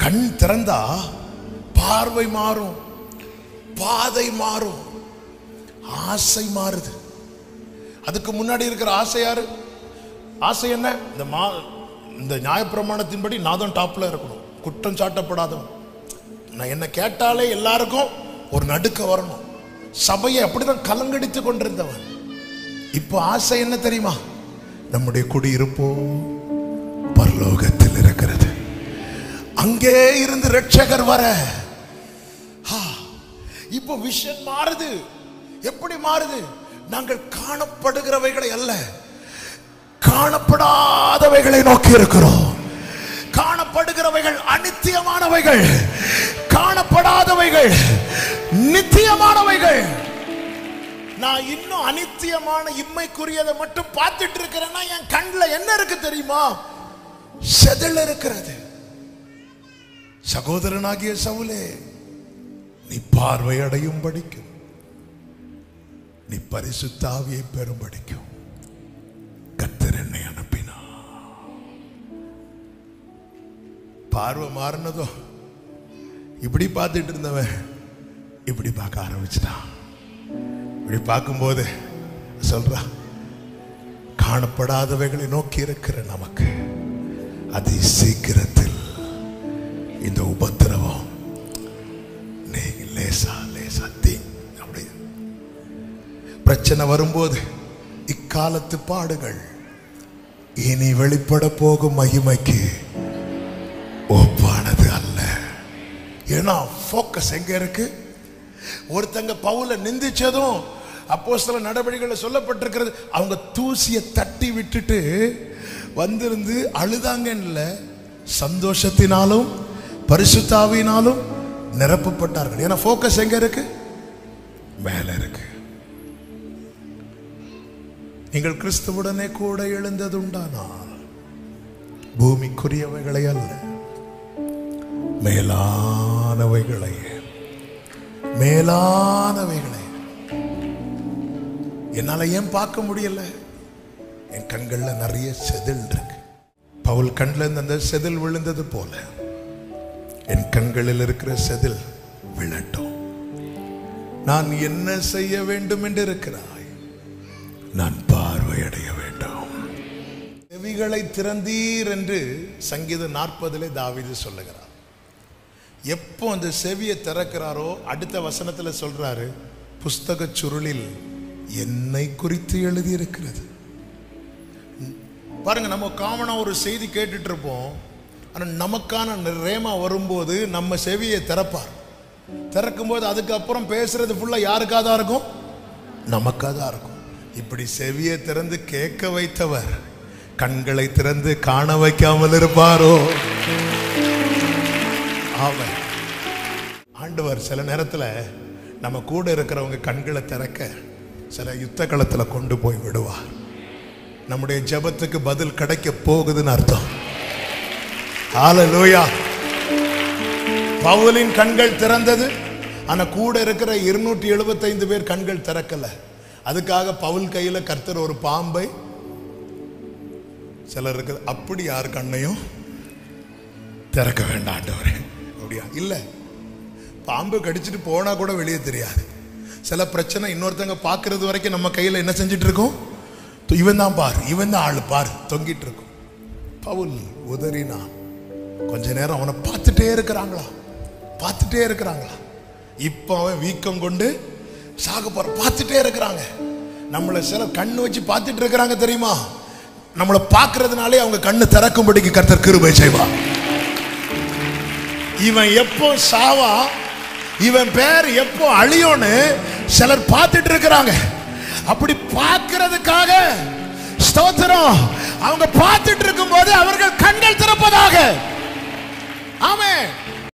கண் திறந்தா பார்வை மாறும், பாதை மாறும், ஆசை மாறுது. அதுக்கு முன்னாடி இருக்கிற ஆசை யாரு? ஆசை என்ன? இந்த நியாயப்பிரமாணத்தின்படி நான் தான் டாப்ல இருக்கணும், குற்றம் சாட்டப்படாதவன். நான் என்ன கேட்டாலே எல்லாருக்கும் ஒரு நடுக்க வரணும். சபையை அப்படிதான் கலங்கடித்து கொண்டிருந்தவன். இப்போ ஆசை என்ன தெரியுமா? நம்முடைய குடியிருப்போ பரலோகத்தில் இருக்கிறது, அங்கே இருந்து ரட்சகர் வர. இப்போ விஷன் மாறுது. எப்படி மாறுது? நாங்கள் காணப்படுகிறவைகளை அல்ல, காணப்படாதவைகளை நோக்கி இருக்கிறோம். காணப்படுகிறவைகள் அநித்தியமானவைகள், காணப்படாதவைகள் நித்தியமானவைகள். நான் இன்னும் அநித்தியமான இம்மைக்குரியதை மட்டும் பார்த்துட்டு இருக்கிறேன்னா என் கண்ணில் என்ன இருக்கு தெரியுமா? செதில் இருக்கிறது. சகோதரனாகிய சவுலே, நீ பார்வை அடையும் படிக்கும், நீ பரிசுத்த ஆவியை பெறும் படிக்கும் கர்த்தர் என்னை அனுப்பினா. பார்வை மாறினதோ இப்படி பார்த்துட்டு இருந்தவன் இப்படி பார்க்க ஆரம்பிச்சிட்டான். இப்படி பார்க்கும்போது சொல்றான், காணப்படாதவைகளை நோக்கி இருக்கிற நமக்கு அதி சீக்கிரத்தில் இந்த உபத்திரவம் லேசா லேசா அப்படி பிரச்சனை வரும்போது இக்காலத்து பாடுகள் இனி வெளிப்பட போகும் மகிமைக்கு ஒப்பானது அல்ல. ஏன்னா போக்கஸ் எங்க இருக்கு? ஒருத்தங்க பவுல நிந்திச்சதும் அப்போஸ்தல நடவடிக்கைகள் சொல்லப்பட்டிருக்கிறது, அவங்க தூசியை தட்டி விட்டுட்டு வந்திருந்து அழுதாங்கன்னு, சந்தோஷத்தினாலும் பரிசுத்த ஆவியினாலும் நிரப்பப்பட்டார்கள். ஏன்னா போக்கஸ் எங்க இருக்கு? மேல இருக்கு. நீங்கள் கிறிஸ்துவுடனே கூட எழுந்ததுண்டானால் பூமிக்குரியவைகளை அல்ல, மேலானவைகளை. மேலானவைகளை என்னால ஏன் பார்க்க முடியல? என் கண்கள்ல நிறைய செதில் இருக்கு. பவுல் கண்ல இருந்து அந்த செதில் விழுந்தது போல என் கண்களில் இருக்கிற செதில் விழட்டும். நான் என்ன செய்ய வேண்டும் என்று இருக்கிறாய்? நான் பார்வையடைய வேண்டும். செவிகளை திறந்தீர் என்று சங்கீதம் 40 தாவீது சொல்லுகிறார். எப்போ அந்த செவியை திறக்கிறாரோ அடுத்த வசனத்துல சொல்றாரு, புஸ்தக சுருளில் என்னை குறித்து எழுதி இருக்கிறது. பாருங்க, நம்ம காமனா ஒரு செய்தி கேட்டுட்டு இருப்போம். ஆனா நமக்கான ரேமா வரும்போது நம்ம செவியை திறப்பார். திறக்கும் போது அதுக்கப்புறம் பேசுறது ஃபுல்லா யாருக்காதான் இருக்கும்? நமக்காதான் இருக்கும். இப்படி செவியை திறந்து கேட்க வைத்தவர் கண்களை திறந்து காண வைக்காமல் இருப்பாரோ? ஆமென். ஆண்டவர் சில நேரத்துல நம்ம கூட இருக்கிறவங்க கண்களை திறக்க சில யுத்த களத்துல கொண்டு போய் விடுவார். நம்முடைய ஜெபத்துக்கு பதில் கிடைக்க போகுதுன்னு அர்த்தம். ஹல்லேலூயா. பவுலின் கண்கள் திறந்தது, ஆனா கூட இருக்கிற 275 பேர் கண்கள் திறக்கல. அதுக்காக பவுல் கையில கர்த்தர் ஒரு பாம்பை, சிலர் இருக்குது அப்படி யார் கண்ணையும் திறக்க வேண்டாம் ஆண்டவரே. அப்படியா? இல்ல, பாம்பு கடிச்சிட்டு போனா கூட வெளியே தெரியாது. சில பிரச்சனை இன்னொருத்தங்க பாக்குறது வரைக்கும் நம்ம கையில என்ன செஞ்சிட்டு இருக்கோம்? இவன் தான் பாரு, இவன் தான் ஆளு பாரு, தொங்கிட்டு இருக்கும். பவுல் உதறினா கொஞ்ச நேரம் அவனை பார்த்துட்டே இருக்கிறாங்களா, பார்த்துட்டே இருக்கிறாங்களா. இப்ப அவன் வீக்கம் கொண்டு சாக போற பார்த்துட்டே இருக்கிறாங்க. நம்மளை சில கண்ணு வச்சு பார்த்துட்டு இருக்கிறாங்க தெரியுமா? நம்மளை பார்க்கறதுனாலே அவங்க கண்ணு திறக்கும்படிக்கு கர்த்தர் கிருபை செய்வா. இவன் எப்போ சாவா, இவன் பேர் எப்போ அழியோன்னு சிலர் பார்த்துட்டு இருக்கிறாங்க. அப்படி பார்க்கிறதுக்காக ஸ்தோத்திரம், அவங்க பார்த்துட்டு இருக்கும் போது அவர்கள் கண்கள் திறப்பதாக. ஆமென்.